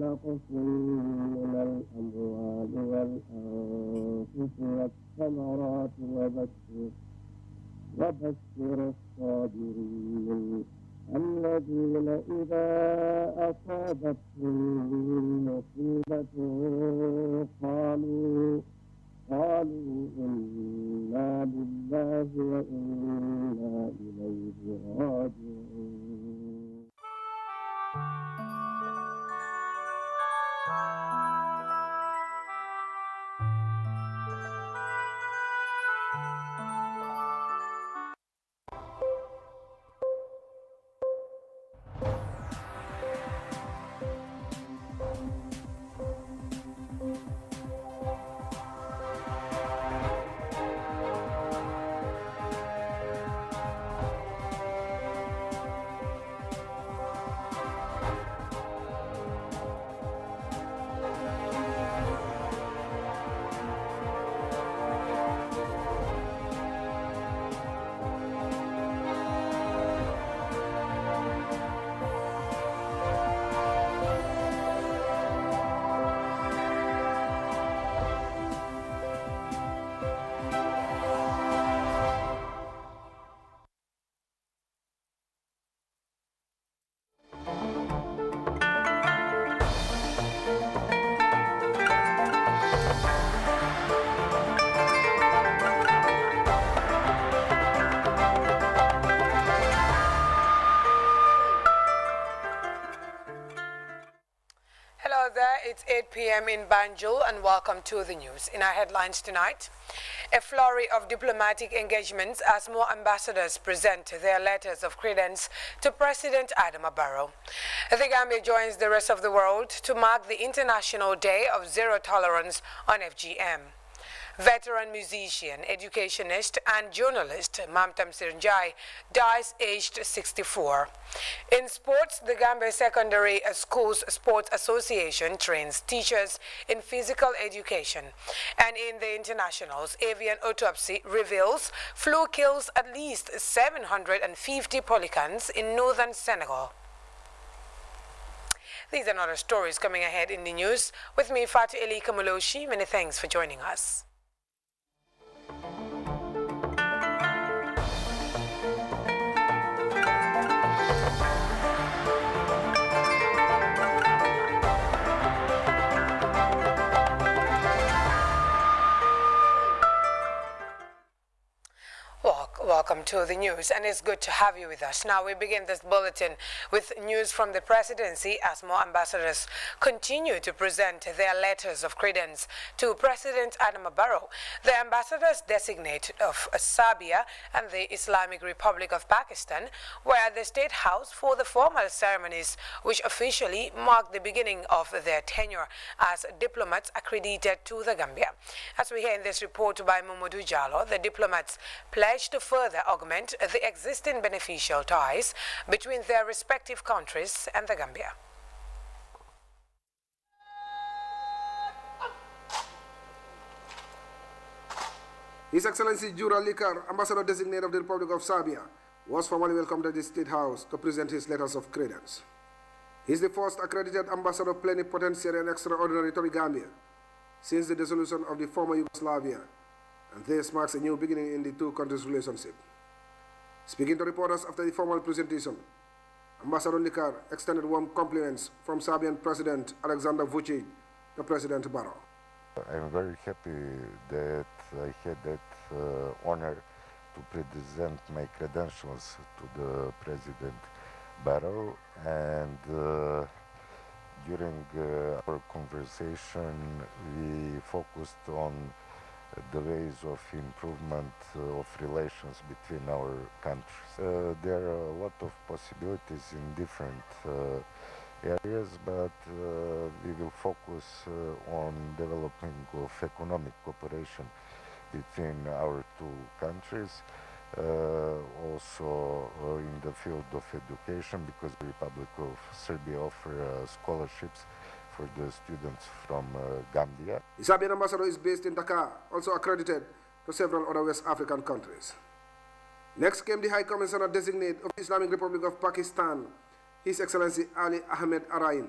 ونقص من الأموال والأنفس والثمرات وبشر الصابرين الذين إذا أصابتهم مصيبة قالوا إنا لله وإنا إليه راجعون. Hello there, it's 8 p.m. in Banjul and welcome to the news. In our headlines tonight, a flurry of diplomatic engagements as more ambassadors present their letters of credence to President Adama Barrow. The Gambia joins the rest of the world to mark the International Day of Zero Tolerance on FGM. Veteran musician, educationist and journalist Mamtam Sirnjai dies aged 64. In sports, the Gambia Secondary Schools Sports Association trains teachers in physical education. And in the internationals, avian autopsy reveals flu kills at least 750 pelicans in northern Senegal. These and other stories coming ahead in the news. With me, Fatu Eli Kamaloshi. Many thanks for joining us. Welcome to the news, and it's good to have you with us. Now we begin this bulletin with news from the presidency as more ambassadors continue to present their letters of credence to President Adama Barrow. The ambassadors designate of Serbia and the Islamic Republic of Pakistan were at the State House for the formal ceremonies which officially mark the beginning of their tenure as diplomats accredited to the Gambia. As we hear in this report by Mamadou Jallo, the diplomats pledged to further augment the existing beneficial ties between their respective countries and the Gambia. His Excellency Jura Likar, Ambassador Designate of the Republic of Serbia, was formally welcomed at the State House to present his letters of credence. He is the first accredited ambassador plenipotentiary and extraordinary to the Gambia since the dissolution of the former Yugoslavia, and this marks a new beginning in the two countries' relationship. Speaking to reporters after the formal presentation, Ambassador Likar extended warm compliments from Serbian President Alexander Vučić to President Barrow. I'm very happy that I had that honor to present my credentials to the President Barrow, and during our conversation we focused on the ways of improvement of relations between our countries. There are a lot of possibilities in different areas, but we will focus on developing of economic cooperation between our two countries. Also in the field of education, because the Republic of Serbia offers scholarships for the students from Gambia. The Serbian ambassador is based in Dakar, also accredited to several other West African countries. Next came the High Commissioner Designate of the Islamic Republic of Pakistan, His Excellency Ali Ahmed Arain.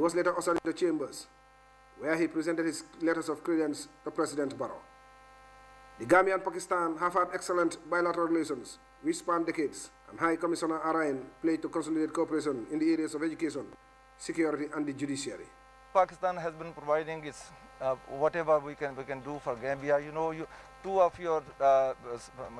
was later ushered into chambers, where he presented his letters of credence to President Barrow. The Gambia and Pakistan have had excellent bilateral relations, which span decades, and High Commissioner Arain played to consolidate cooperation in the areas of education, security, and the judiciary. Pakistan has been providing its whatever we can do for Gambia. You know, two of your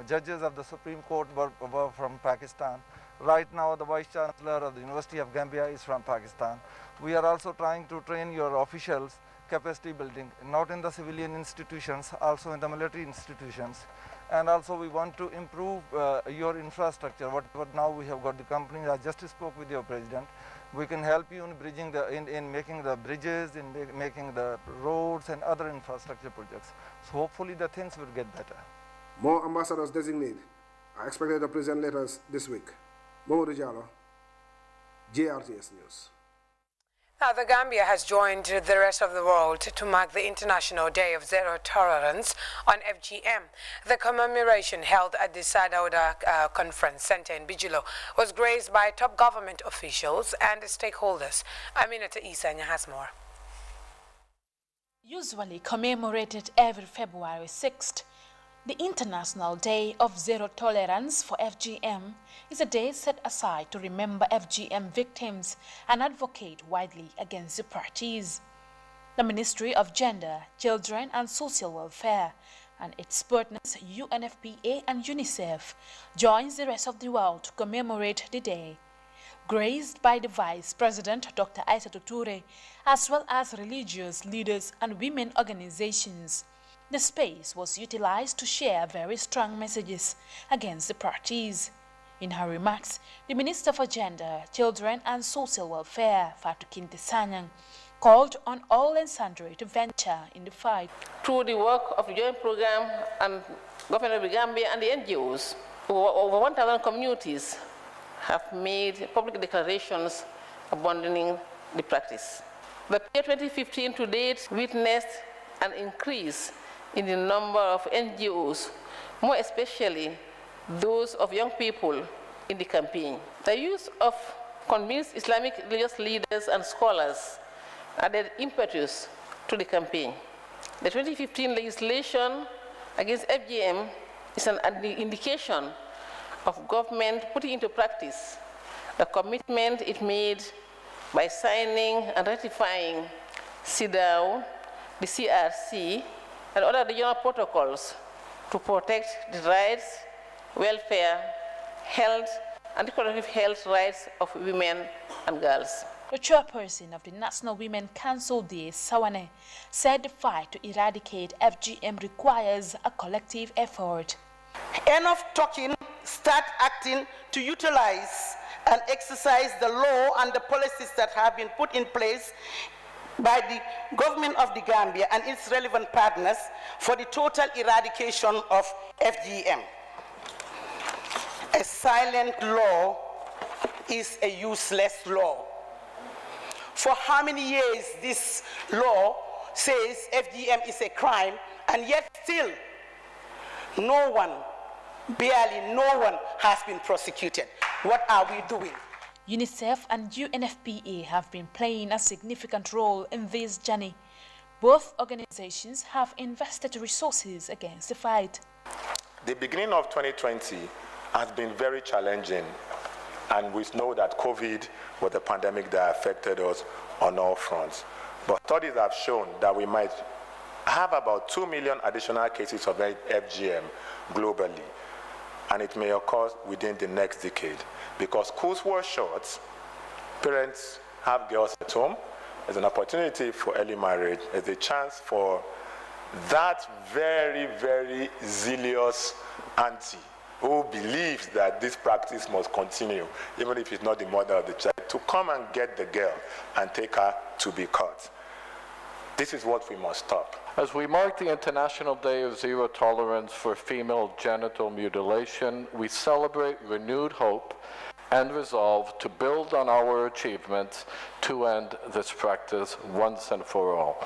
judges of the Supreme Court were from Pakistan. Right now, the Vice Chancellor of the University of Gambia is from Pakistan. We are also trying to train your officials capacity building, not in the civilian institutions, also in the military institutions. And also we want to improve your infrastructure. What now we have got the company, I just spoke with your president. We can help you in bridging in making the bridges, in making the roads and other infrastructure projects. So hopefully the things will get better. More ambassadors designated are expected to present letters this week. Momo Rijalo, GRTS News. Now, the Gambia has joined the rest of the world to mark the International Day of Zero Tolerance on FGM. The commemoration held at the Sadauda Conference Center in Bijilo was graced by top government officials and stakeholders. Aminata Isa has more. Usually commemorated every February 6th, the International Day of Zero Tolerance for FGM is a day set aside to remember FGM victims and advocate widely against the practice. The Ministry of Gender, Children and Social Welfare and its partners UNFPA and UNICEF joins the rest of the world to commemorate the day. Graced by the Vice President Dr. Aissatou Touré, as well as religious leaders and women organizations, the space was utilized to share very strong messages against the practice. In her remarks, the Minister for Gender, Children and Social Welfare, Fatou Kinte Sanyang, called on all and sundry to venture in the fight. Through the work of the joint program and Government of the Gambia and the NGOs, over 1,000 communities have made public declarations abandoning the practice. The year 2015 to date witnessed an increase in the number of NGOs, more especially those of young people in the campaign. The use of convinced Islamic religious leaders and scholars added impetus to the campaign. The 2015 legislation against FGM is an indication of government putting into practice the commitment it made by signing and ratifying CEDAW, the CRC, and other regional protocols to protect the rights, welfare, health, and reproductive health rights of women and girls. The chairperson of the National Women Council, D. Sawane, said the fight to eradicate FGM requires a collective effort. Enough talking, start acting to utilize and exercise the law and the policies that have been put in place by the government of the Gambia and its relevant partners for the total eradication of FGM. A silent law is a useless law. For how many years this law says FGM is a crime, and yet still no one, barely no one has been prosecuted. What are we doing? UNICEF and UNFPA have been playing a significant role in this journey. Both organizations have invested resources against the fight. The beginning of 2020 has been very challenging, and we know that COVID was a pandemic that affected us on all fronts. But studies have shown that we might have about 2 million additional cases of FGM globally, and it may occur within the next decade. Because schools were shut, parents have girls at home, there's an opportunity for early marriage, there's a chance for that very, very zealous auntie who believes that this practice must continue, even if it's not the mother of the child, to come and get the girl and take her to be caught. This is what we must stop. As we mark the International Day of Zero Tolerance for Female Genital Mutilation, we celebrate renewed hope and resolve to build on our achievements to end this practice once and for all.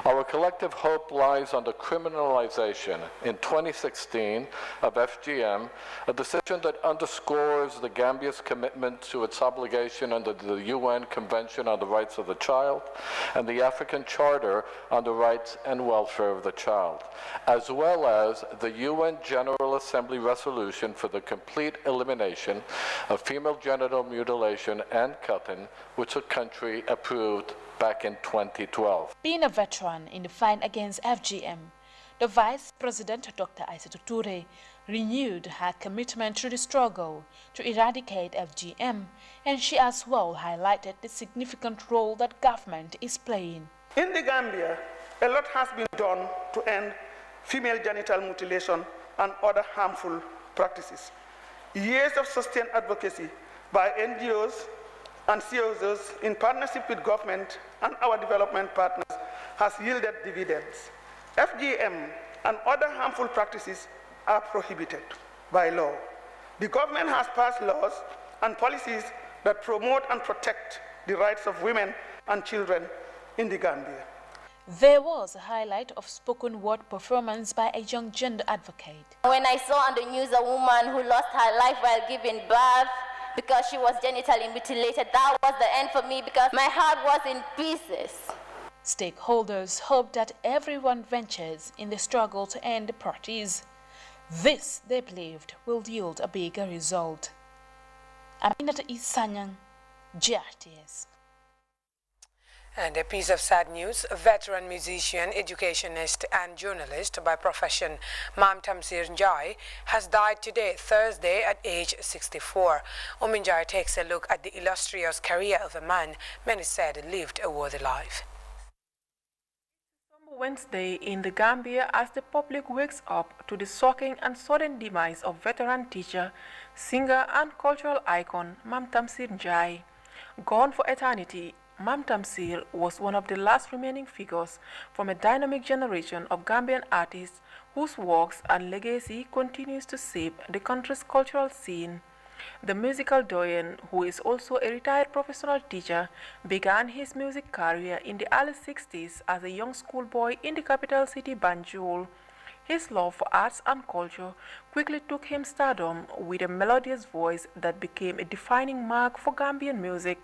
Our collective hope lies on the criminalization in 2016 of FGM, a decision that underscores the Gambia's commitment to its obligation under the UN Convention on the Rights of the Child and the African Charter on the Rights and Welfare of the Child, as well as the UN General Assembly resolution for the complete elimination of female genital mutilation and cutting, which the country approved back in 2012. Being a veteran in the fight against FGM, the Vice President, Dr. Aissatou Touré, renewed her commitment to the struggle to eradicate FGM, and she as well highlighted the significant role that government is playing. In the Gambia, a lot has been done to end female genital mutilation and other harmful practices. Years of sustained advocacy by NGOs and CSOs in partnership with government and our development partners has yielded dividends. FGM and other harmful practices are prohibited by law. The government has passed laws and policies that promote and protect the rights of women and children in the Gambia. There was a highlight of spoken word performance by a young gender advocate. When I saw on the news a woman who lost her life while giving birth because she was genitally mutilated, that was the end for me because my heart was in pieces. Stakeholders hope that everyone ventures in the struggle to end the practice. This, they believed, will yield a bigger result. Aminata Isanyang, GRTS. And a piece of sad news, a veteran musician, educationist and journalist by profession, Mam Tamsir Njai, has died today, Thursday, at age 64. Njai takes a look at the illustrious career of a man many said lived a worthy life. Wednesday in the Gambia as the public wakes up to the shocking and sudden demise of veteran teacher, singer and cultural icon Mam Tamsir Njai. Gone for eternity, Mam Tamsir was one of the last remaining figures from a dynamic generation of Gambian artists whose works and legacy continues to shape the country's cultural scene. The musical doyen, who is also a retired professional teacher, began his music career in the early 60s as a young schoolboy in the capital city Banjul. His love for arts and culture quickly took him stardom with a melodious voice that became a defining mark for Gambian music.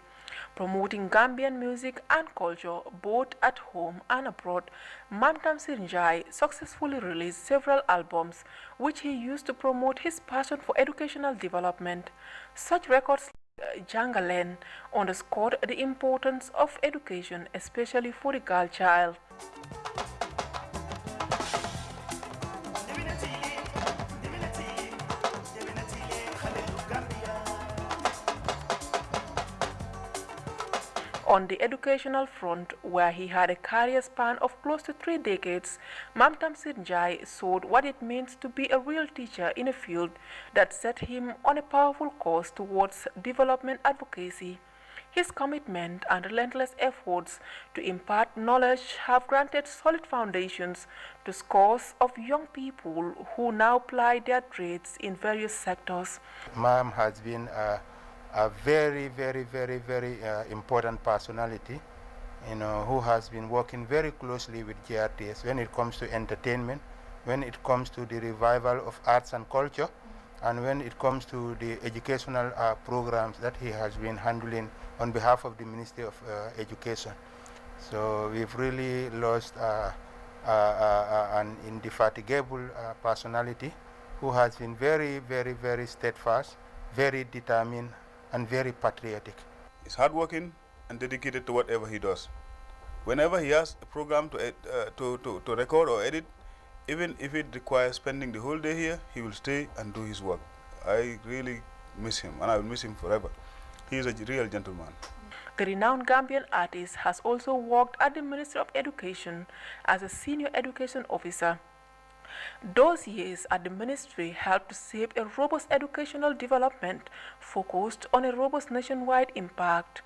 Promoting Gambian music and culture both at home and abroad, Mam Tamsir Njai successfully released several albums which he used to promote his passion for educational development. Such records like Jangalen underscored the importance of education, especially for the girl child. On the educational front, where he had a career span of close to 3 decades, Mam Tamsir Njai showed what it means to be a real teacher in a field that set him on a powerful course towards development advocacy. His commitment and relentless efforts to impart knowledge have granted solid foundations to scores of young people who now ply their trades in various sectors. Mam has been a very important personality, who has been working very closely with GRTS when it comes to entertainment, when it comes to the revival of arts and culture, and when it comes to the educational programs that he has been handling on behalf of the Ministry of Education. So we've really lost an indefatigable personality who has been very steadfast, very determined, and very patriotic. He's hardworking and dedicated to whatever he does. Whenever he has a program to record or edit, even if it requires spending the whole day here, he will stay and do his work. I really miss him, and I will miss him forever. He is a real gentleman. The renowned Gambian artist has also worked at the Ministry of Education as a senior education officer. Those years at the ministry helped to shape a robust educational development focused on a robust nationwide impact.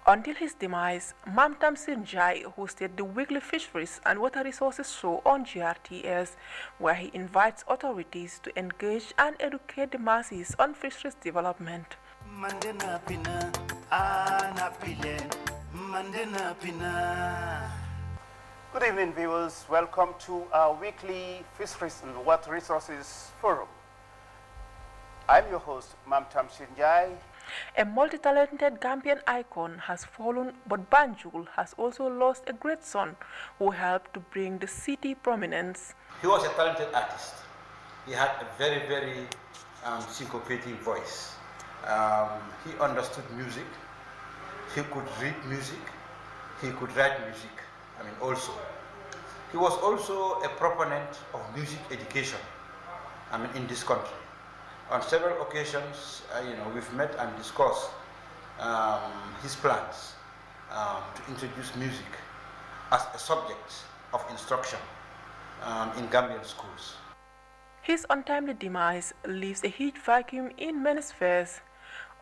Until his demise, Mam Tamsir Njai hosted the weekly Fisheries and Water Resources show on GRTS, where he invites authorities to engage and educate the masses on fisheries development. Good evening, viewers. Welcome to our weekly Fisheries and Water Resources Forum. I'm your host, Mamtam Sinjai. A multi-talented Gambian icon has fallen, but Banjul has also lost a great son who helped to bring the city prominence. He was a talented artist. He had a very, very syncopating voice. He understood music. He could read music. He could write music. Also. He was also a proponent of music education, in this country. On several occasions, we've met and discussed his plans to introduce music as a subject of instruction in Gambian schools. His untimely demise leaves a huge vacuum in many spheres.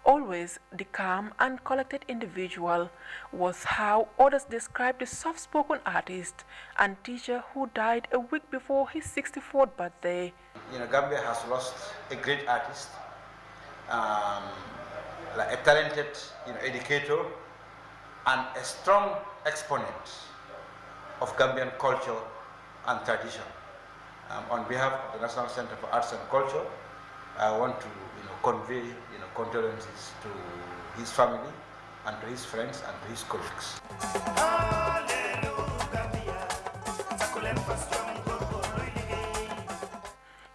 Always the calm and collected individual was how others described the soft-spoken artist and teacher who died a week before his 64th birthday. Gambia has lost a great artist, a talented educator, and a strong exponent of Gambian culture and tradition. On behalf of the National Center for Arts and Culture, I want to convey condolences to his family and to his friends and to his colleagues.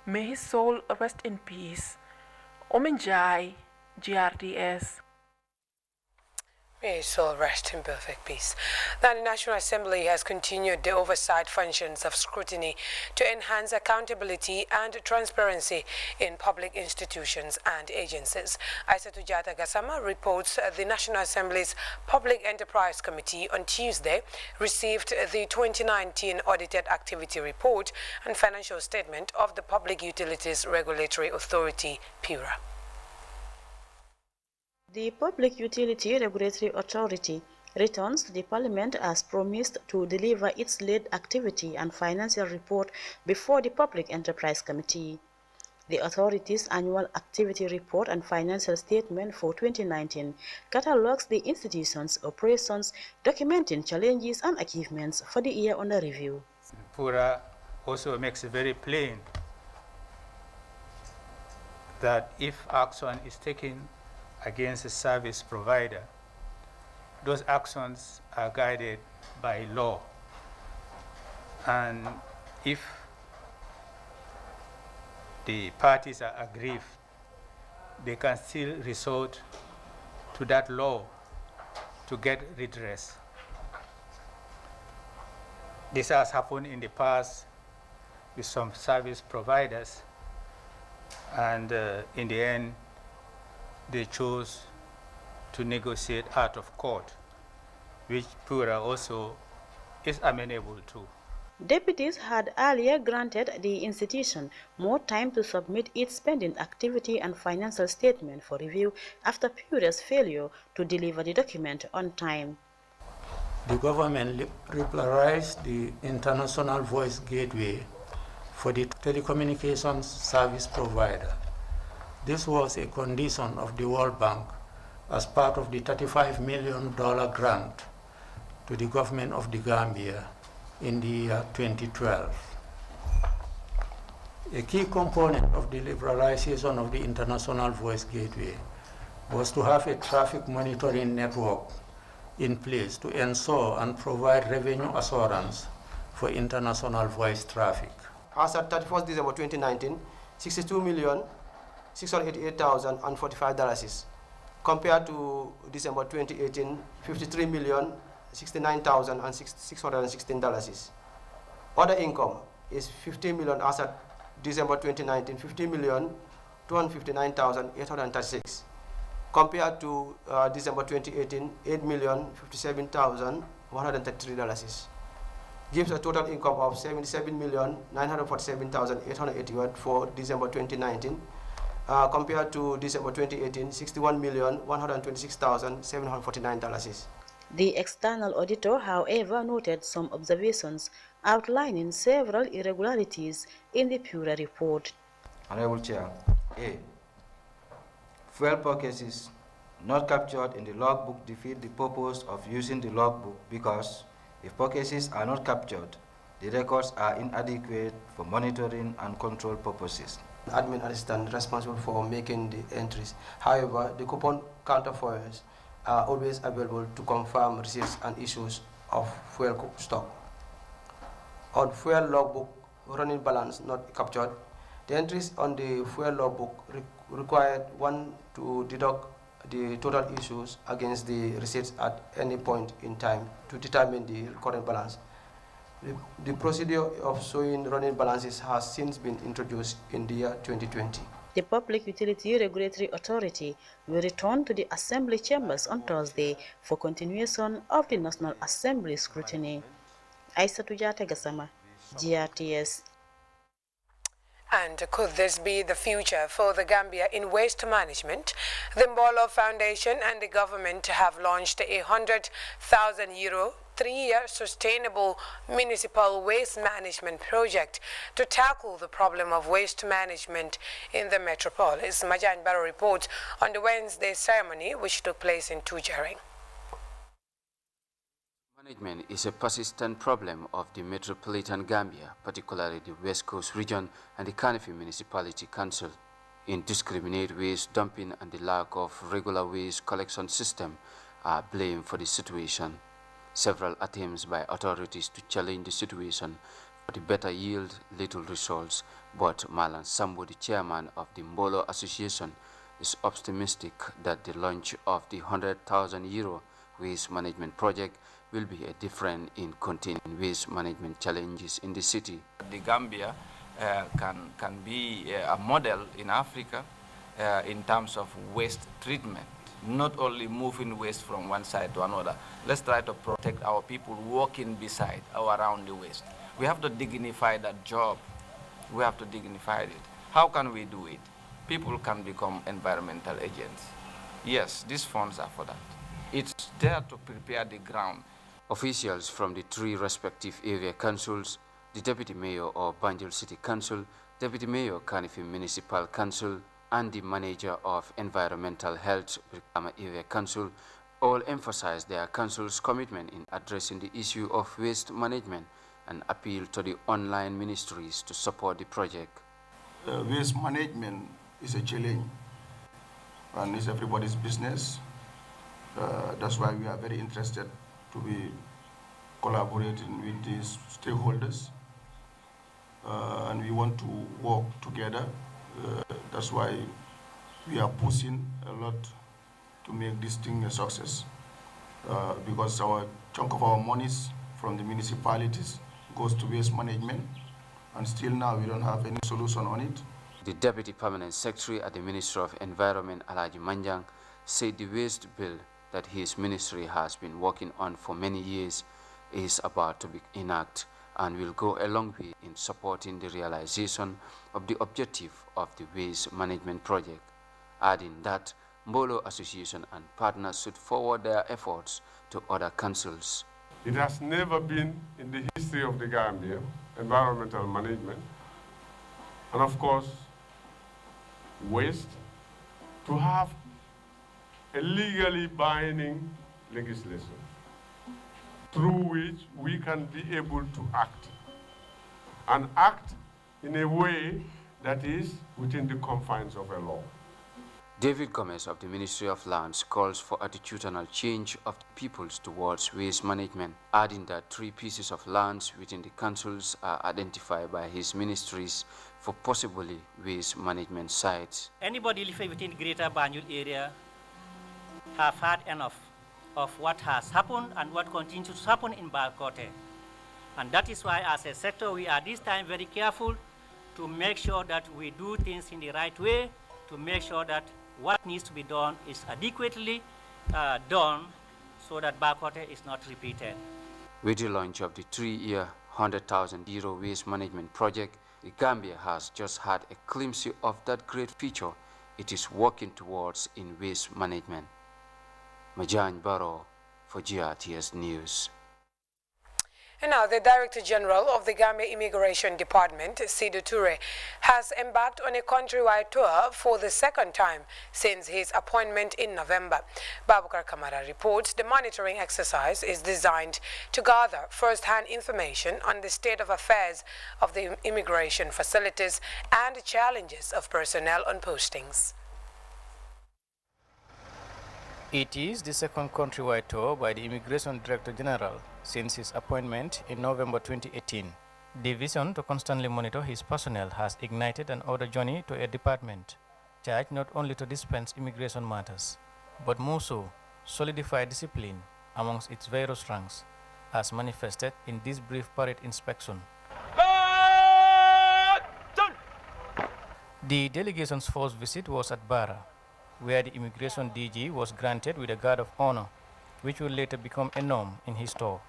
May his soul rest in peace. Omenjai, GRTS. May his soul rest in perfect peace. Now, the National Assembly has continued the oversight functions of scrutiny to enhance accountability and transparency in public institutions and agencies. Aissatou Jata Gassama reports the National Assembly's Public Enterprise Committee on Tuesday received the 2019 Audited Activity Report and Financial Statement of the Public Utilities Regulatory Authority, PURA. The Public Utility Regulatory Authority returns to the Parliament as promised to deliver its lead activity and financial report before the Public Enterprise Committee. The authority's annual activity report and financial statement for 2019 catalogues the institution's operations, documenting challenges and achievements for the year under review. PURA also makes it very plain that if action is taken against a service provider, those actions are guided by law. And if the parties are aggrieved, they can still resort to that law to get redress. This has happened in the past with some service providers, and in the end, they chose to negotiate out of court, which PURA also is amenable to. Deputies had earlier granted the institution more time to submit its spending activity and financial statement for review after PURA's failure to deliver the document on time. The government regularized the international voice gateway for the telecommunications service provider. This was a condition of the World Bank as part of the $35 million grant to the government of the Gambia in the year 2012. A key component of the liberalization of the international voice gateway was to have a traffic monitoring network in place to ensure and provide revenue assurance for international voice traffic. As at 31st December 2019, $62,688,045, compared to December 2018, $50,069,616. Other income is $50 million as at December 2019, $50,259,836, compared to December 2018, $8,057,133. Gives a total income of $77,947,881 for December 2019, compared to December 2018, $61,126,749. The external auditor, however, noted some observations outlining several irregularities in the PURA report. Honorable Chair, A. Fuel purchases not captured in the logbook defeat the purpose of using the logbook because If purchases are not captured, the records are inadequate for monitoring and control purposes. Admin assistant responsible for making the entries. However, the coupon counterfoils are always available to confirm receipts and issues of fuel stock. On fuel logbook, running balance not captured, the entries on the fuel logbook required one to deduct the total issues against the receipts at any point in time to determine the current balance. The procedure of showing running balances has since been introduced in the year 2020. The Public Utility Regulatory Authority will return to the Assembly chambers on Thursday for continuation of the National Assembly scrutiny. Aissatou Jatta Gassama, GRTS. And could this be the future for the Gambia in waste management? The Mbolo Foundation and the government have launched a €100,000 3-year sustainable municipal waste management project to tackle the problem of waste management in the metropolis. Majan Barrow reports on the Wednesday ceremony which took place in Tujaring. Management is a persistent problem of the metropolitan Gambia, particularly the West Coast region and the Kanifi Municipality Council. Indiscriminate waste dumping and the lack of regular waste collection system are blamed for the situation. Several attempts by authorities to challenge the situation for the better yield little results, but Malan Sambo, the chairman of the Mbolo Association, is optimistic that the launch of the €100,000 waste management project will be a difference in containing waste management challenges in the city. The Gambia can be a model in Africa in terms of waste treatment, not only moving waste from one side to another. Let's try to protect our people walking beside or around the waste. We have to dignify that job. We have to dignify it. How can we do it? People can become environmental agents. Yes, these funds are for that. It's there to prepare the ground. Officials from the three respective area councils, the Deputy Mayor of Banjul City Council, Deputy Mayor Kanifi Municipal Council, and the Manager of Environmental Health Brikama Area Council all emphasized their council's commitment in addressing the issue of waste management and appeal to the online ministries to support the project. Waste management is a challenge and it's everybody's business. That's why we are very interested to be collaborating with these stakeholders and we want to work together. That's why we are pushing a lot to make this thing a success because our chunk of our monies from the municipalities goes to waste management and still now we don't have any solution on it. The Deputy Permanent Secretary at the Ministry of Environment, Alaji Manjang, said the waste bill that his ministry has been working on for many years is about to be enacted and will go a long way in supporting the realization of the objective of the waste management project, adding that Mbolo Association and partners should forward their efforts to other councils. It has never been in the history of the Gambia, environmental management, and of course, waste, to have a legally binding legislation through which we can be able to act and act in a way that is within the confines of a law. David Gomez of the Ministry of Lands calls for attitudinal change of the peoples towards waste management, adding that 3 pieces of lands within the councils are identified by his ministries for possibly waste management sites. Anybody living within the greater Banjul area have had enough of what has happened and what continues to happen in Balkote. And that is why as a sector we are this time very careful to make sure that we do things in the right way, to make sure that what needs to be done is adequately done so that Balkote is not repeated. With the launch of the 3-year €100,000 waste management project, the Gambia has just had a glimpse of that great feature it is working towards in waste management. Majan Barrow for GRTS News. And now, the Director General of the Gambia Immigration Department, Sidou Toure, has embarked on a countrywide tour for the second time since his appointment in November. Babukar Kamara reports the monitoring exercise is designed to gather first-hand information on the state of affairs of the immigration facilities and the challenges of personnel on postings. It is the second countrywide tour by the Immigration Director General since his appointment in November 2018. The vision to constantly monitor his personnel has ignited an order journey to a department charged not only to dispense immigration matters, but more so solidify discipline amongst its various ranks, as manifested in this brief parade inspection. The delegation's first visit was at Barra, where the immigration DG was granted with a guard of honor, which will later become a norm in his tour.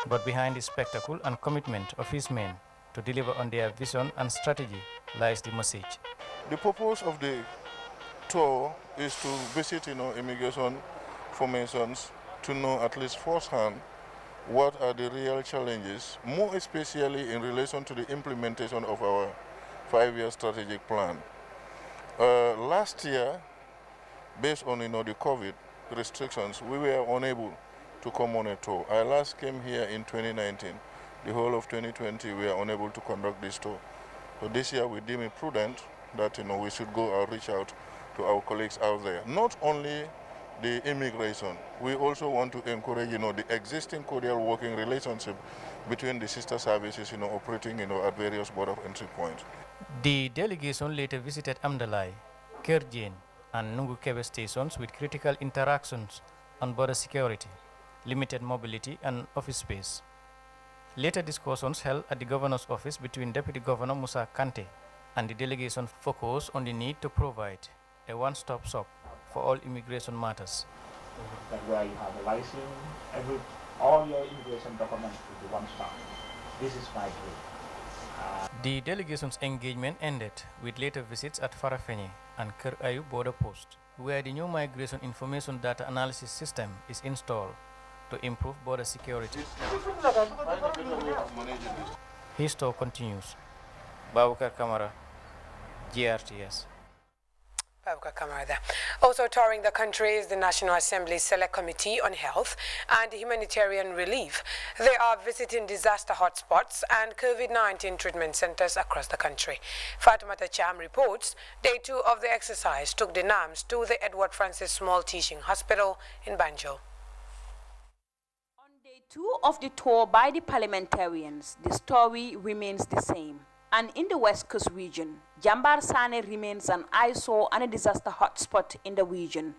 But behind the spectacle and commitment of his men to deliver on their vision and strategy lies the message. The purpose of the tour is to visit, immigration formations to know at least firsthand what are the real challenges, more especially in relation to the implementation of our 5-year strategic plan. Last year, based on the COVID restrictions, we were unable to come on a tour. I last came here in 2019. The whole of 2020, we are unable to conduct this tour. So this year, we deem it prudent that we should go and reach out to our colleagues out there. Not only the immigration, we also want to encourage the existing cordial working relationship between the sister services operating at various border of entry points. The delegation later visited Amdalai, Kerjien, and Nungu Kebe stations with critical interactions on border security, limited mobility, and office space. Later discussions held at the governor's office between Deputy Governor Musa Kante and the delegation focused on the need to provide a one-stop shop for all immigration matters. That where you have a license, all your immigration documents will be one stop. This is my dream. The delegation's engagement ended with later visits at Farafenni and Ker Ayu border post, where the new migration information data analysis system is installed to improve border security. His tour continues. Babukar Kamara, GRTS. Also touring the country is the National Assembly Select Committee on Health and Humanitarian Relief. They are visiting disaster hotspots and COVID-19 treatment centers across the country. Fatimata Cham reports day 2 of the exercise took the NAMS to the Edward Francis Small Teaching Hospital in Banjul. On day 2 of the tour by the parliamentarians, the story remains the same. And in the West Coast region, Jambar Sane remains an eyesore and a disaster hotspot in the region,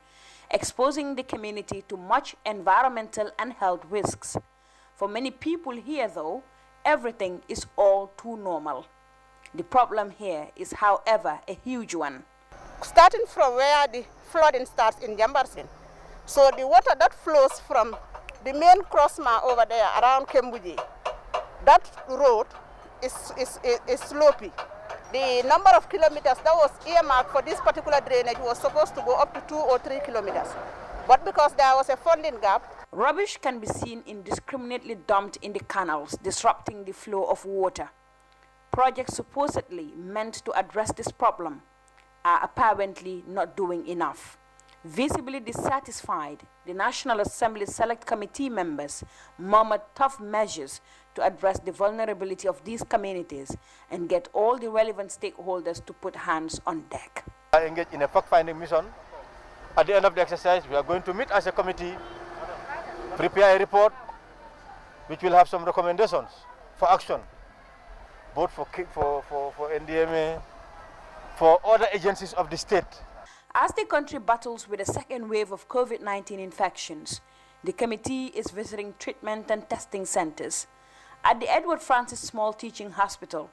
exposing the community to much environmental and health risks. For many people here, though, everything is all too normal. The problem here is, however, a huge one. Starting from where the flooding starts in Jambar Sane, so the water that flows from the main crossma over there around Kembuji, that road is slopey. The number of kilometers that was earmarked for this particular drainage was supposed to go up to 2 or 3 kilometers. But because there was a funding gap, rubbish can be seen indiscriminately dumped in the canals, disrupting the flow of water. Projects supposedly meant to address this problem are apparently not doing enough. Visibly dissatisfied, the National Assembly Select Committee members murmured tough measures to address the vulnerability of these communities and get all the relevant stakeholders to put hands on deck. I engage in a fact-finding mission. At the end of the exercise, we are going to meet as a committee, prepare a report which will have some recommendations for action, both for NDMA, for other agencies of the state. As the country battles with a second wave of COVID-19 infections, the committee is visiting treatment and testing centers. At the Edward Francis Small Teaching Hospital,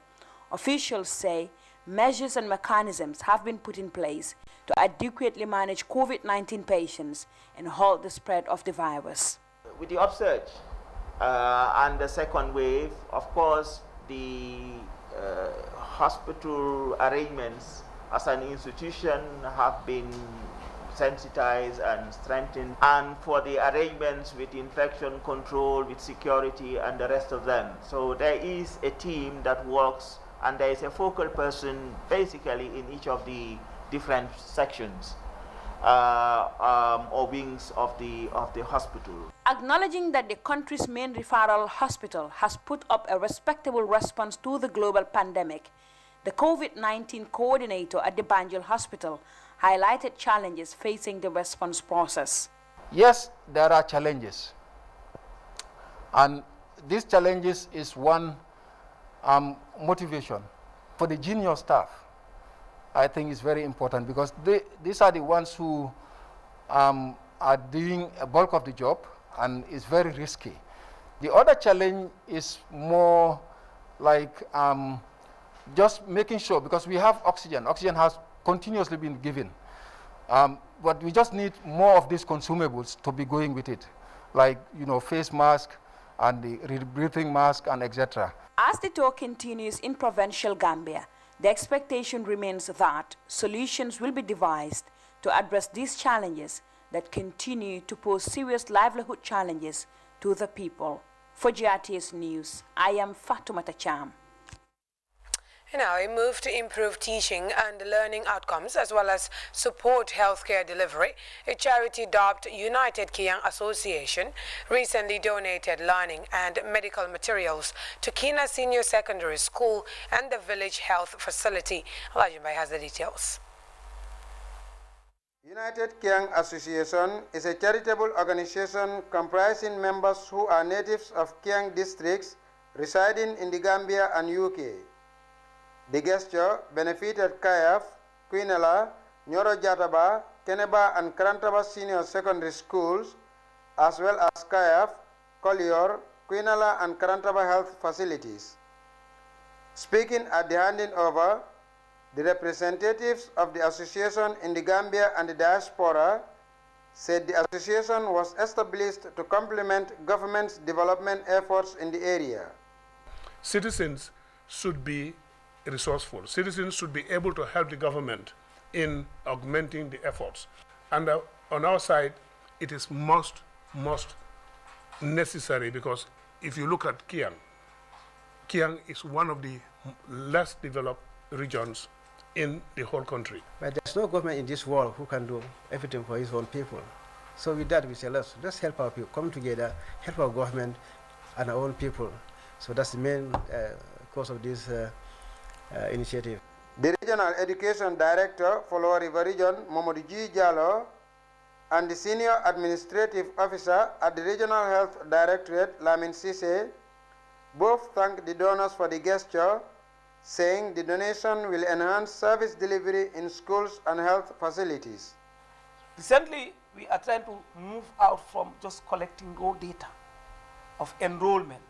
officials say measures and mechanisms have been put in place to adequately manage COVID-19 patients and halt the spread of the virus. With the upsurge and the second wave, of course, the hospital arrangements as an institution have been sensitize and strengthen, and for the arrangements with infection control, with security, and the rest of them. So there is a team that works, and there is a focal person basically in each of the different sections or wings of the hospital. Acknowledging that the country's main referral hospital has put up a respectable response to the global pandemic, the COVID-19 coordinator at the Banjul Hospital highlighted challenges facing the response process. Yes, there are challenges. And these challenges is one motivation for the junior staff. I think is very important because these are the ones who are doing a bulk of the job, and it's very risky. The other challenge is more like just making sure, because we have oxygen. Oxygen has continuously been given. But we just need more of these consumables to be going with it, like face mask and the breathing mask and etc. As the tour continues in provincial Gambia, the expectation remains that solutions will be devised to address these challenges that continue to pose serious livelihood challenges to the people. For GRTS News, I am Fatoumata Cham. Now, a move to improve teaching and learning outcomes as well as support healthcare delivery, a charity dubbed United Kiang Association recently donated learning and medical materials to Kina Senior Secondary School and the village health facility. Lajimbai has the details. United Kiang Association is a charitable organization comprising members who are natives of Kiang districts residing in the Gambia and UK. The gesture benefited Kayaf, Quinella, Nyoro Jataba, Keneba and Karantaba Senior Secondary Schools, as well as Kayaf, Kolior, Quinella and Karantaba Health Facilities. Speaking at the handing over, the representatives of the association in the Gambia and the diaspora said the association was established to complement government's development efforts in the area. Citizens should be resourceful. Citizens should be able to help the government in augmenting the efforts. And on our side, it is most necessary, because if you look at Kiang, Kiang is one of the less developed regions in the whole country. But there's no government in this world who can do everything for his own people. So with that, we say, let's help our people, come together, help our government and our own people. So that's the main cause of this initiative. The Regional Education Director for Lower River Region, Momodu G. Jallo, and the Senior Administrative Officer at the Regional Health Directorate, Lamin Sise, both thanked the donors for the gesture, saying the donation will enhance service delivery in schools and health facilities. Recently, we are trying to move out from just collecting raw data of enrollment,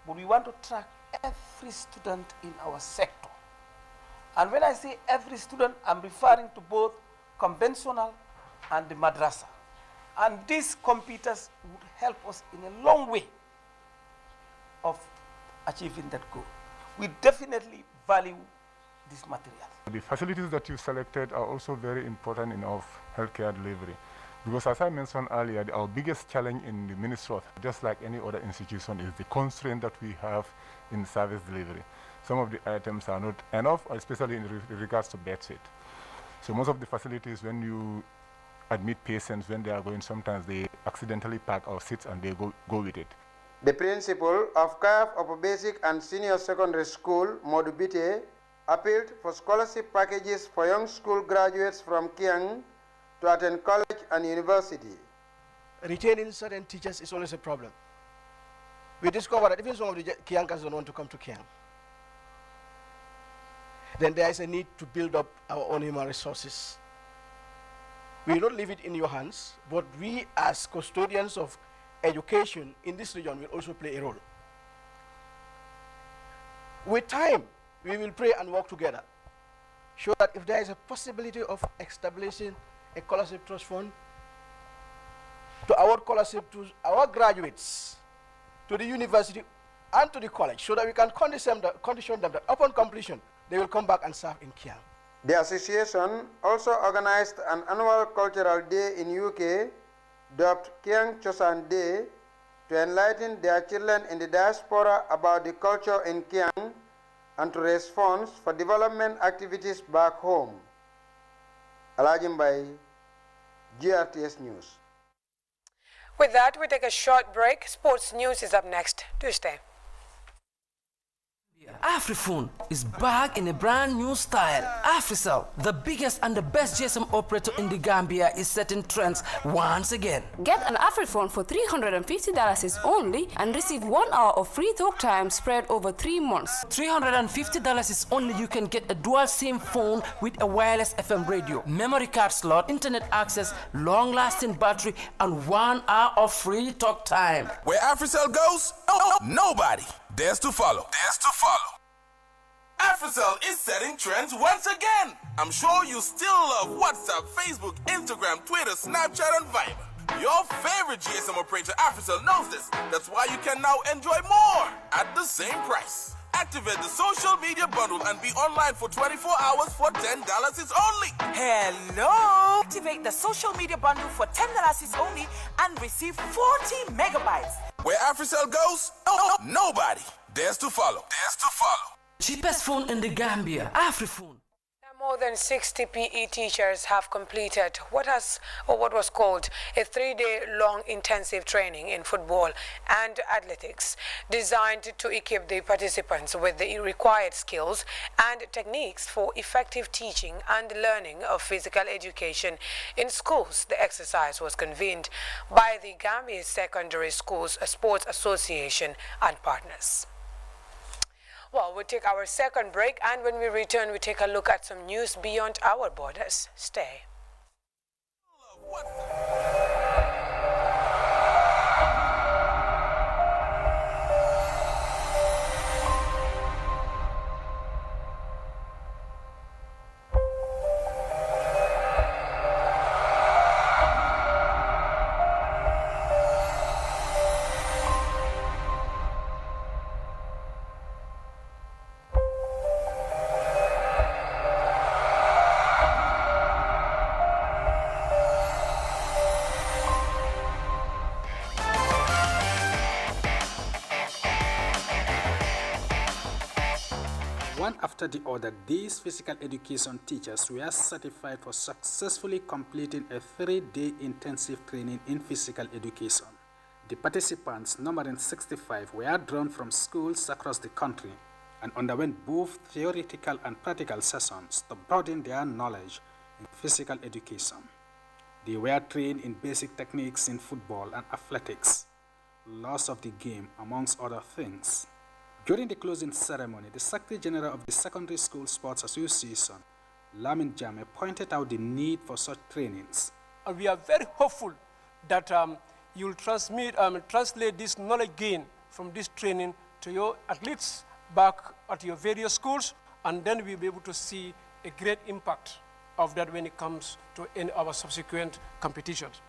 but we want to track every student in our sector. And when I say every student, I'm referring to both conventional and the madrasa. And these computers would help us in a long way of achieving that goal. We definitely value this material. The facilities that you selected are also very important in our healthcare delivery. Because as I mentioned earlier, our biggest challenge in the Ministry of, just like any other institution, is the constraint that we have in service delivery. Some of the items are not enough, especially in regards to bed sit. So most of the facilities, when you admit patients, when they are going, sometimes they accidentally pack our seats and they go with it. The principal of Kayaf Upper Basic and Senior Secondary School, Modu Bite, appealed for scholarship packages for young school graduates from Kiang to attend college and university. Retaining certain teachers is always a problem. We discovered that even some of the Kiankas don't want to come to Kiang. Then there is a need to build up our own human resources. We will not leave it in your hands, but we as custodians of education in this region will also play a role. With time, we will pray and work together, so that if there is a possibility of establishing a scholarship trust fund to award scholarship to our graduates, to the university and to the college, so that we can condition them that upon completion, they will come back and serve in Kiang. The association also organized an annual cultural day in UK, dubbed Kiang Chosan Day, to enlighten their children in the diaspora about the culture in Kiang and to raise funds for development activities back home. Alajimbai, GRTS News. With that, we take a short break. Sports news is up next. Do stay. Afriphone is back in a brand new style. Africell, the biggest and the best GSM operator in the Gambia, is setting trends once again. Get an Afriphone for $350 is only and receive 1 hour of free talk time spread over 3 months. $350 is only. You can get a dual SIM phone with a wireless FM radio, memory card slot, internet access, long-lasting battery, and 1 hour of free talk time. Where Africell goes, nobody dares to follow. Africell is setting trends once again. I'm sure you still love WhatsApp, Facebook, Instagram, Twitter, Snapchat, and Viber. Your favorite GSM operator, Africell, knows this. That's why you can now enjoy more at the same price. Activate the social media bundle and be online for 24 hours for $10 is only. Hello! Activate the social media bundle for $10 is only and receive 40 megabytes. Where Africell goes, nobody dares to follow. Cheapest phone in the Gambia, Afriphone. More than 60 PE teachers have completed what was called a 3-day-long intensive training in football and athletics, designed to equip the participants with the required skills and techniques for effective teaching and learning of physical education in schools. The exercise was convened by the Gambia Secondary Schools Sports Association and partners. Well, we'll take our second break, and when we return, we take a look at some news beyond our borders. Stay. One after the other, these physical education teachers were certified for successfully completing a 3-day intensive training in physical education. The participants, numbering 65, were drawn from schools across the country and underwent both theoretical and practical sessions to broaden their knowledge in physical education. They were trained in basic techniques in football and athletics, laws of the game, amongst other things. During the closing ceremony, the Secretary General of the Secondary School Sports Association, Lamin Jame, pointed out the need for such trainings. And we are very hopeful that you'll translate this knowledge gained from this training to your athletes back at your various schools, and then we'll be able to see a great impact of that when it comes to our subsequent competitions.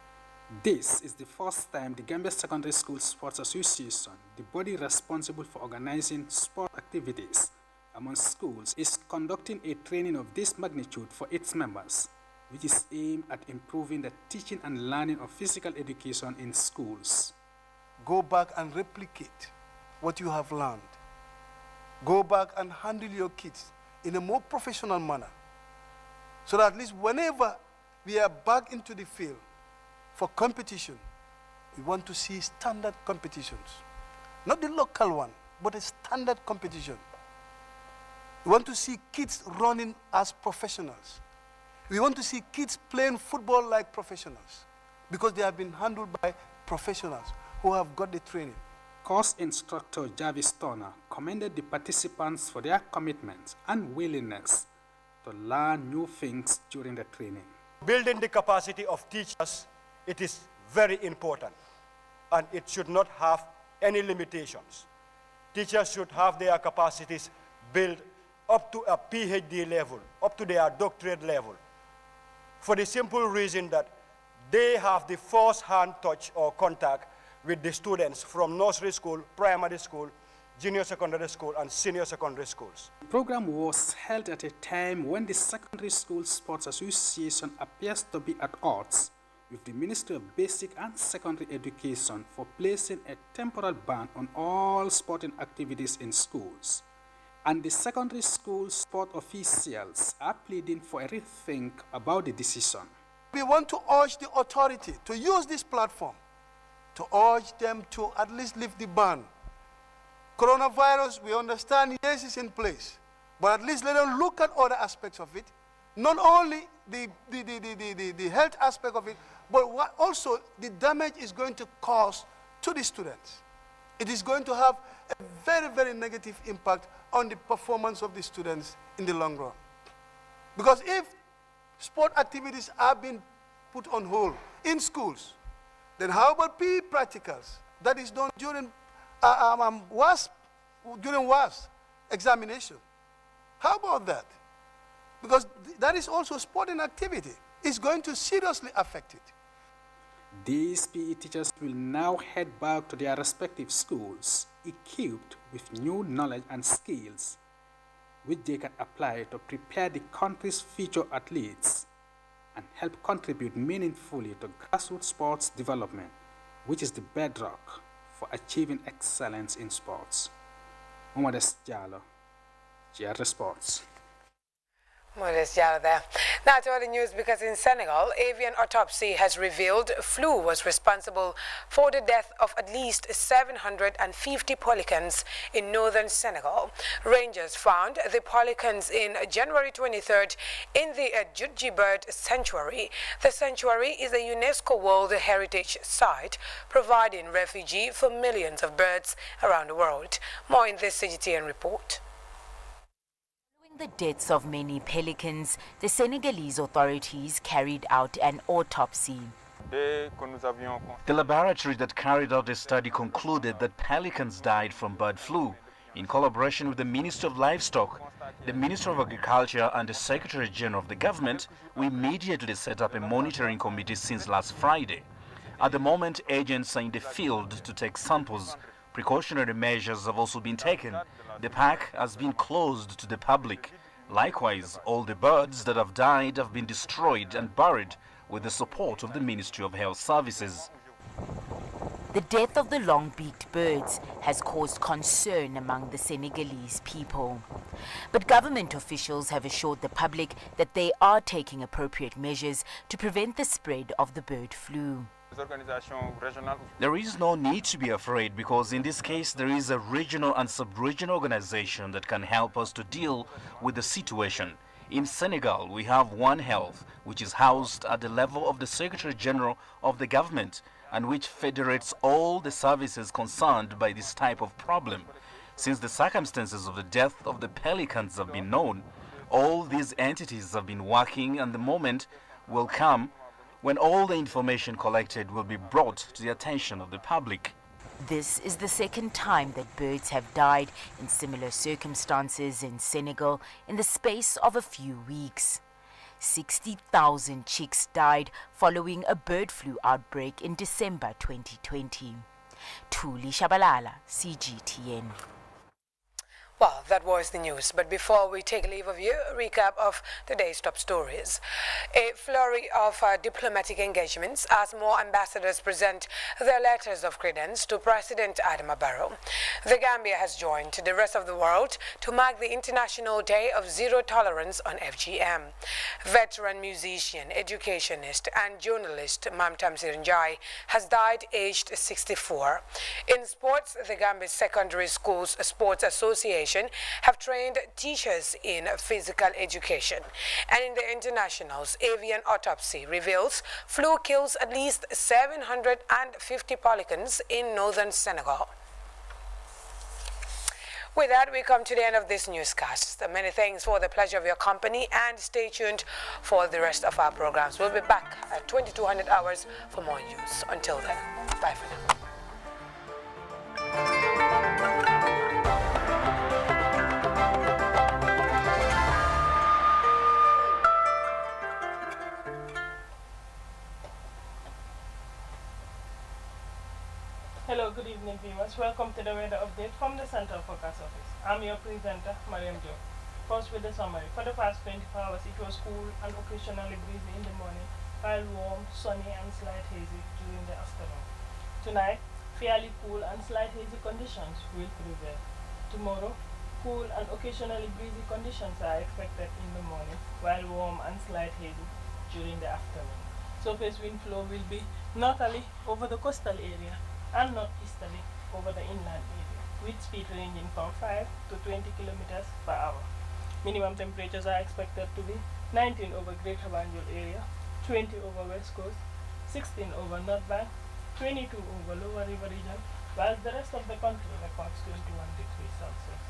This is the first time the Gambia Secondary School Sports Association, the body responsible for organizing sport activities among schools, is conducting a training of this magnitude for its members, which is aimed at improving the teaching and learning of physical education in schools. Go back and replicate what you have learned. Go back and handle your kids in a more professional manner, so that at least whenever we are back into the field for competition, we want to see standard competitions. Not the local one, but a standard competition. We want to see kids running as professionals. We want to see kids playing football like professionals, because they have been handled by professionals who have got the training. Course instructor Jarvis Turner commended the participants for their commitment and willingness to learn new things during the training. Building the capacity of teachers, it is very important, and it should not have any limitations. Teachers should have their capacities built up to a PhD level, up to their doctorate level, for the simple reason that they have the first-hand touch or contact with the students from nursery school, primary school, junior secondary school and senior secondary schools. The program was held at a time when the Secondary School Sports Association appears to be at odds with the Ministry of Basic and Secondary Education for placing a temporal ban on all sporting activities in schools. And the secondary school sport officials are pleading for a rethink about the decision. We want to urge the authority to use this platform to urge them to at least lift the ban. Coronavirus, we understand, yes, it's in place, but at least let them look at other aspects of it, not only the health aspect of it, but what also the damage is going to cause to the students. It is going to have a very, very negative impact on the performance of the students in the long run. Because if sport activities are being put on hold in schools, then how about PE practicals that is done during WASP examination? How about that? Because that is also sporting activity. It's going to seriously affect it. These PE teachers will now head back to their respective schools, equipped with new knowledge and skills, which they can apply to prepare the country's future athletes and help contribute meaningfully to grassroots sports development, which is the bedrock for achieving excellence in sports. Modest Jallo, GRTS Sports. Modest Jallo there. Now to other news, because in Senegal, avian autopsy has revealed flu was responsible for the death of at least 750 pelicans in northern Senegal. Rangers found the pelicans in January 23rd in the Djudji Bird Sanctuary. The sanctuary is a UNESCO World Heritage Site, providing refuge for millions of birds around the world. More in this CGTN report. The deaths of many pelicans, the Senegalese authorities carried out an autopsy. The laboratory that carried out the study concluded that pelicans died from bird flu. In collaboration with the Ministry of Livestock, the Minister of Agriculture and the Secretary General of the government, we immediately set up a monitoring committee since last Friday. At the moment, agents are in the field to take samples. Precautionary measures have also been taken. The park has been closed to the public. Likewise, all the birds that have died have been destroyed and buried with the support of the Ministry of Health Services. The death of the long-beaked birds has caused concern among the Senegalese people. But government officials have assured the public that they are taking appropriate measures to prevent the spread of the bird flu. There is no need to be afraid, because in this case there is a regional and sub-regional organization that can help us to deal with the situation. In Senegal, we have One Health, which is housed at the level of the Secretary General of the government and which federates all the services concerned by this type of problem. Since the circumstances of the death of the pelicans have been known, all these entities have been working, and the moment will come when all the information collected will be brought to the attention of the public. This is the second time that birds have died in similar circumstances in Senegal in the space of a few weeks. 60,000 chicks died following a bird flu outbreak in December 2020. Thuli Shabalala, CGTN. Well, that was the news. But before we take leave of you, a recap of today's top stories. A flurry of diplomatic engagements as more ambassadors present their letters of credence to President Adama Barrow. The Gambia has joined the rest of the world to mark the International Day of Zero Tolerance on FGM. Veteran musician, educationist and journalist Mam Tamsir Njai has died aged 64. In sports, the Gambia Secondary Schools Sports Association have trained teachers in physical education. And in the internationals, avian autopsy reveals flu kills at least 750 pelicans in northern Senegal. With that, we come to the end of this newscast. Many thanks for the pleasure of your company, and stay tuned for the rest of our programs. We'll be back at 2200 hours for more news. Until then, bye for now. Hello, good evening, viewers. Welcome to the weather update from the Central Forecast Office. I'm your presenter, Mariam Jo. First with the summary. For the past 24 hours, it was cool and occasionally breezy in the morning, while warm, sunny, and slight hazy during the afternoon. Tonight, fairly cool and slight hazy conditions will prevail. Tomorrow, cool and occasionally breezy conditions are expected in the morning, while warm and slight hazy during the afternoon. Surface wind flow will be northerly over the coastal area and northeasterly over the inland area, with speed ranging from 5 to 20 kilometers per hour. Minimum temperatures are expected to be 19 over Greater Banjul area, 20 over West Coast, 16 over North Bank, 22 over Lower River region, whilst the rest of the country records 21 degrees Celsius.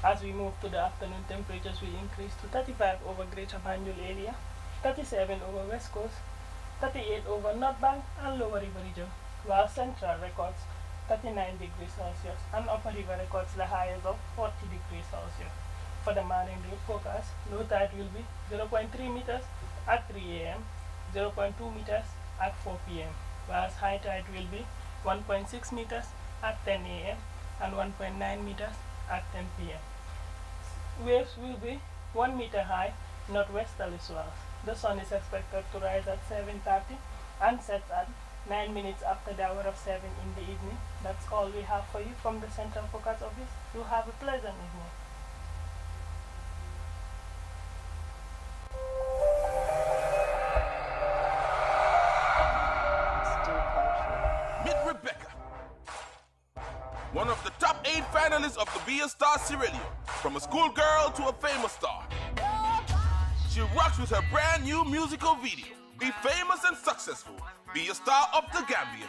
As we move to the afternoon, temperatures will increase to 35 over Greater Banjul area, 37 over West Coast, 38 over North Bank and Lower River region, while Central records 39 degrees Celsius and Upper River records the highest of 40 degrees Celsius. For the morning day forecast, low tide will be 0.3 meters at 3 a.m., 0.2 meters at 4 p.m., whilst high tide will be 1.6 meters at 10 a.m. and 1.9 meters at 10 p.m. Waves will be 1 meter high, northwesterly swells. The sun is expected to rise at 7:30 and set at 9 minutes after the hour of 7 in the evening. That's all we have for you from the Central Forecast Office. You have a pleasant evening. Meet Rebecca, one of the top 8 finalists of the Be a Star Cerealia. From a schoolgirl to a famous star, she rocks with her brand new musical video. Be famous and successful. Be a star of the Gambia.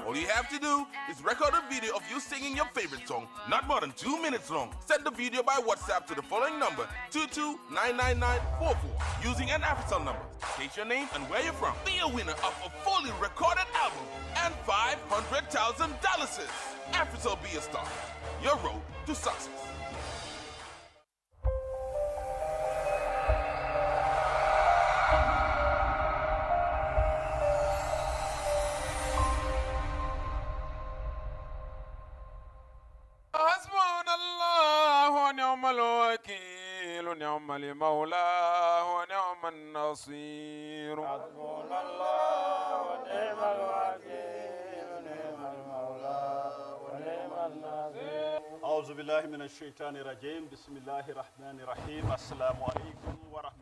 All you have to do is record a video of you singing your favorite song, not more than 2 minutes long. Send the video by WhatsApp to the following number, 22-99944, using an AfriCell number. State your name and where you're from. Be a winner of a fully recorded album and $500,000. AfriCell Be a Star, your road to success. ونعم الوكيل ونعم المولى ونعم النصير حسبنا الله ونعم الوكيل ونعم المولى ونعم النصير. أعوذ بالله من الشيطان الرجيم. بسم الله الرحمن الرحيم. السلام عليكم